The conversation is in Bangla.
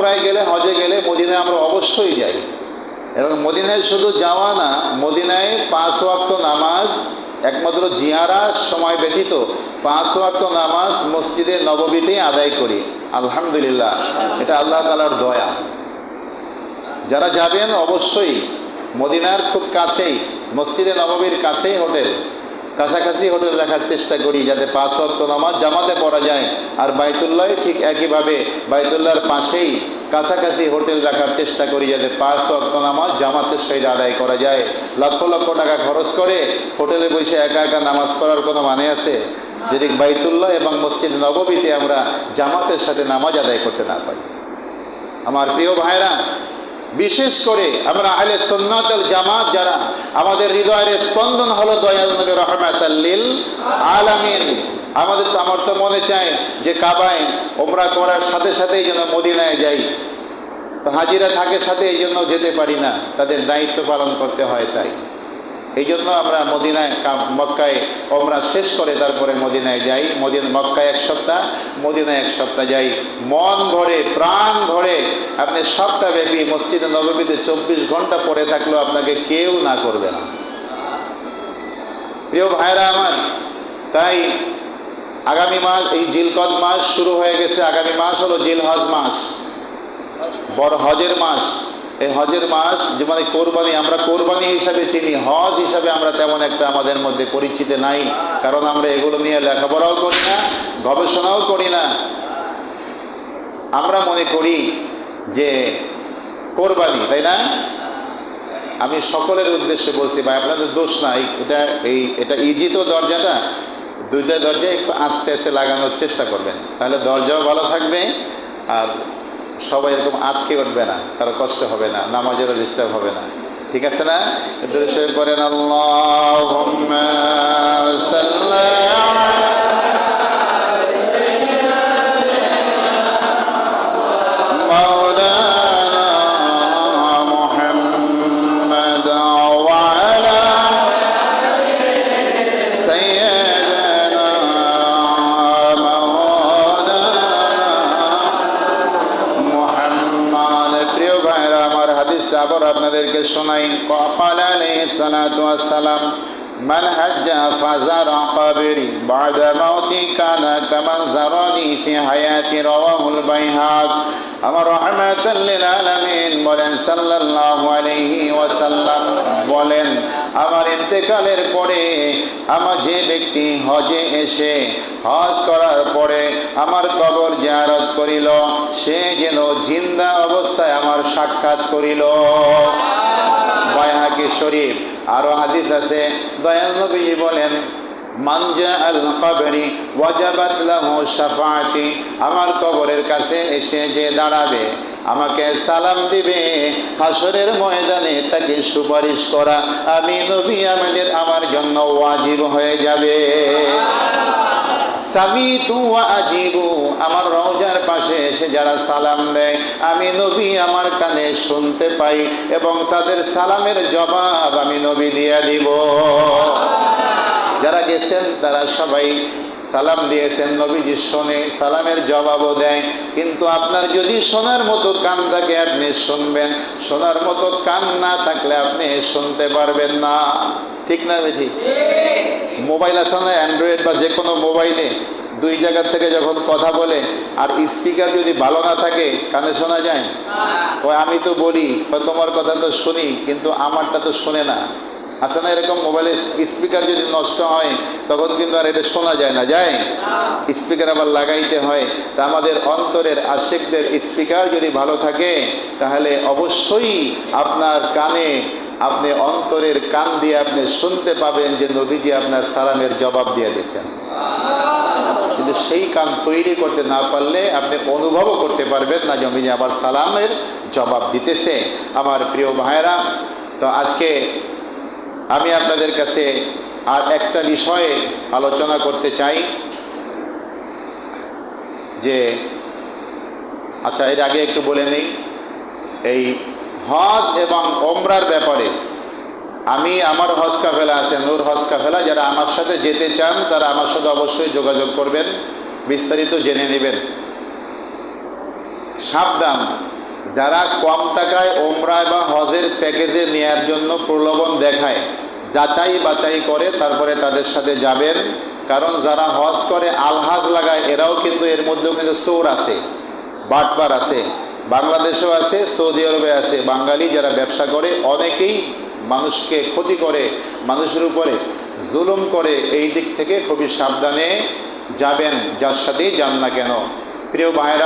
উমরায় গেলে, হজে গেলে মদিনায় আমরা অবশ্যই যাই। এবং মদিনায় শুধু যাওয়া না, মদিনায় 5 ওয়াক্ত নামাজ একমাত্র জিয়ারার সময় ব্যতীত 5 ওয়াক্ত নামাজ মসজিদে নববীতেই আদায় করি। আলহামদুলিল্লাহ, এটা আল্লাহ তাআলার দয়া। যারা যাবেন অবশ্যই মদিনার খুব কাছেই, মসজিদে নববীর কাছেই হোটেল, কাছাকাছি হোটেল রাখার চেষ্টা করি, যাতে 5 ওয়াক্ত নামাজ জামাতে পড়া যায়। আর বাইতুল্লাহ ঠিক একইভাবে বাইতুল্লাহর পাশেই কাছাকাছি হোটেল রাখার চেষ্টা করি, যাতে 5 ওয়াক্ত নামাজ জামাতের সহিত আদায় করা যায়। লক্ষ লক্ষ টাকা খরচ করে হোটেলে বসে একা একা নামাজ পড়ার কোনো মানে আছে, যদি বাইতুল্লাহ এবং মসজিদ নববীতে আমরা জামাতের সাথে নামাজ আদায় করতে না পারি? আমার প্রিয় ভাইরা, বিশেষ করে আমরা আহলে সুন্নাত ওয়াল জামাত যারা, আমাদের হৃদয়ের স্পন্দন হলো দয়াল নবী রাহমাতাল লিল আলামিন। আমার তো মনে চায় যে কাবায় ওমরা করার সাথে সাথেই যেন মদিনায় যাই। তো হাজিরা থাকে সাথে, এই জন্য যেতে পারি না, তাদের দায়িত্ব পালন করতে হয়। তাই এই জন্য আমরা মদিনায়, মক্কায় ওমরা শেষ করে তারপরে মদিনায় যাই। মক্কায় 1 সপ্তাহ, মদিনায় 1 সপ্তাহ যাই। মন ভরে, প্রাণ ভরে আপনি সপ্তাহব্যাপী মসজিদে নববীতে 24 ঘন্টা পড়ে থাকলেও আপনাকে কেউ না করবে না। প্রিয় ভাইরা আমার, তাই আগামী মাস, এই জিলকদ মাস শুরু হয়ে গেছে। আগামী মাস হলো জিলহজ মাস, বড় হজের মাস। এই হজের মাস যে মানে কোরবানি, আমরা কোরবানি হিসাবে চিনি, হজ হিসাবে আমরা তেমন একটা আমাদের মধ্যে পরিচিত নাই, কারণ আমরা এগুলো নিয়ে লেখাপড়াও করি না, গবেষণাও করি না। আমরা মনে করি যে কোরবানি, তাই না? আমি সকলের উদ্দেশ্যে বলছি, ভাই আপনাদের দোষ নাই, এটা ইজি তো দরজাটা, 2টা দরজা একটু আস্তে আস্তে লাগানোর চেষ্টা করবেন, তাহলে দরজাও ভালো থাকবে আর সবাই এরকম আটকে উঠবে না, কারো কষ্ট হবে না, নামাজেরও ডিস্টার্ব হবে না। ঠিক আছে না? দরুদ পড়েন, আল্লাহুম্মা সাল্লি আলা মাওলানা মুহাম্মাদ ওয়া আলা সাইয়্যিদিনা মাওলানা মুহাম্মদ। প্রিয় ভাইরা আমার, হাদিসটা আবার আপনাদেরকে শোনাই। ক্বাল আলাইহিস সালাতু ওয়াস সালাম, মান হাজ্জা ফাজারা কবরি বাদা মাউতি কানা কামান জারানি ফি হায়াতি, রাওয়াহুল বাইহাক। আমার রাহমাতাল লিল আলামিন বলেন, সাল্লাল্লাহু আলাইহি ওয়াসাল্লাম বলেন, আমার ইন্তেকালের পরে আমার যে ব্যক্তি হজে এসে হজ করার পরে আমার কবর জিয়ারত করিল, সে যেন জিন্দা অবস্থায় আমার সাক্ষাৎ করিল। বাইহাকি শরীফ। আরো হাদিস আছে, দয়াল নবী বলেন, মান জাআল কবরি ওয়াজাবাত লাহু শাফাআতি, আমার কবরের কাছে এসে যে দাঁড়াবে, আমাকে সালাম দিবে, হাসরের ময়দানে তাকে সুপারিশ করা আমি নবী আমার জন্য ওয়াজিব হয়ে যাবে। সামিতু ওয়া আজিবু, আমার রওজার পাশে এসে যারা সালাম দেয়, আমি নবী আমার কানে শুনতে পাই এবং তাদের সালামের জবাব আমি নবী দিয়ে দিব। যারা গেছেন তারা সবাই সালাম দিয়েছেন, নবীজি শোনে, সালামের জবাবও দেয়। কিন্তু আপনার যদি শোনার মতো কান থাকে আপনি শুনবেন, শোনার মতো কান না থাকলে আপনি শুনতে পারবেন না। ঠিক না বেঠি? মোবাইল আছে না, অ্যান্ড্রয়েড বা যে কোনো মোবাইলে 2 জায়গা থেকে যখন কথা বলে আর স্পিকার যদি ভালো না থাকে কানে শোনা যায়? ওই আমি তো বলি তোমার কথা তো শুনি, কিন্তু আমারটা তো শুনে না। আছে না এরকম? মোবাইলের স্পিকার যদি নষ্ট হয় তখন কিন্তু আর এটা শোনা যায় না, যায়? স্পিকার আবার লাগাইতে হয়। তা আমাদের অন্তরের আশিকদের স্পিকার যদি ভালো থাকে তাহলে অবশ্যই আপনার কানে, আপনি অন্তরের কান দিয়ে আপনি শুনতে পাবেন যে নবীজি আপনার সালামের জবাব দিয়ে দিয়েছেন। কিন্তু সেই কান তৈরি করতে না পারলে আপনি অনুভবও করতে পারবেন না যে নবীজি আবার সালামের জবাব দিতেছে। আমার প্রিয় ভাইরা, তো আজকে আমি আপনাদের কাছে আর একটা বিষয়ে আলোচনা করতে চাই যে, আচ্ছা এর আগে একটু বলে নেই, এই হজ এবং ওমরার ব্যাপারে আমি, আমার হজ কাফেলা আছে, নূর হজ কাফেলা, যারা আমার সাথে যেতে চান তারা আমার সাথে অবশ্যই যোগাযোগ করবেন, বিস্তারিত জেনে নেবেন। সাবধান, যারা কম টাকায় ওমরা বা হজের প্যাকেজে নেয়ার জন্য প্রলোভন দেখায়, যাচাই বাছাই করে তারপরে তাদের সাথে যাবেন। কারণ যারা হজ করে আলহাজ লাগায়, এরাও কিন্তু এর মধ্যেও কিন্তু চোর আছে, বাটপার আছে, বাংলাদেশেও আছে, সৌদি আরবে আছে। বাঙালি যারা ব্যবসা করে অনেকেই মানুষকে ক্ষতি করে, মানুষের উপরে জুলুম করে। এই দিক থেকে খুবই সাবধানে যাবেন, যার সাথেই যান না কেন। প্রিয় ভাইরা,